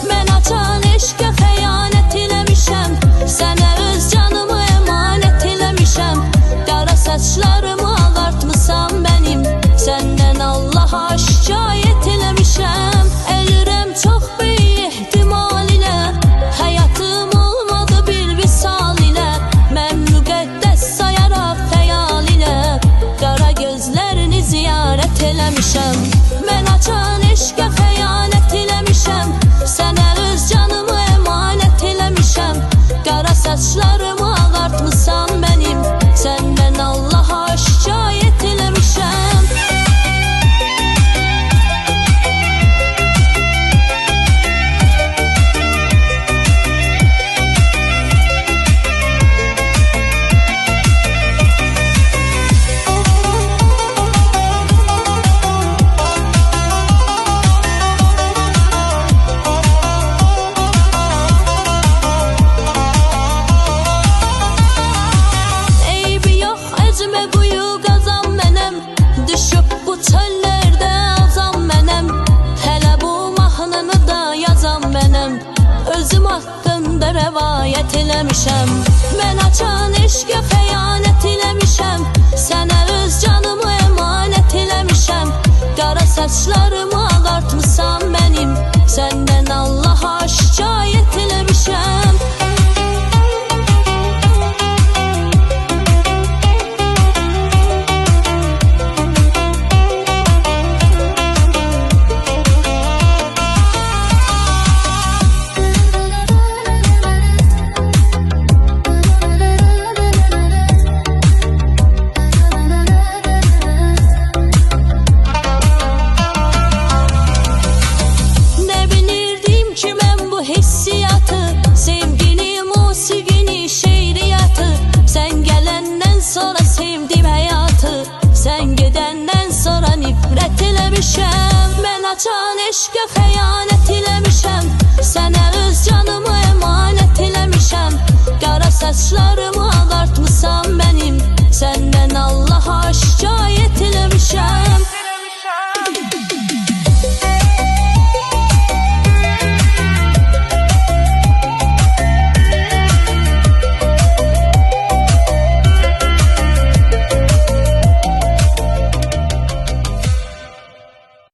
Mən açan eşqə xəyanət eləmişəm, sənə öz canımı əmanət eləmişəm. Qara saçlarımı ağartmısan mənim, səndən Allaha şikayət eləmişəm. Ölürəm çox böyük ehtimal ilə, həyatım olmadı bir visal ilə. Mən müqəddəs sayaraq xəyal ilə, qara gözlərini ziyarət eləmişəm. Mən açan eşqə xəyanət eləmişəm, sənə öz canımı əmanət eləmişəm. Qara saçlarımı ağartmısan mənim, səndən Allaha şikayət eləmişəm. Özüm haqqında rəvayət eləmişəm. Mən açan eşqə xəyanət eləmişəm, sənə öz canımı əmanət eləmişəm. Qara saçlarımı ağartmısan mənim, səndən Allaha şikayət eləmişəm. Mən açan eşqə xəyanət eləmişəm, sənə öz canımı əmanət eləmişəm. Qara saçlarımı ağartmısan mənim, səndən Allaha şikayət eləmişəm.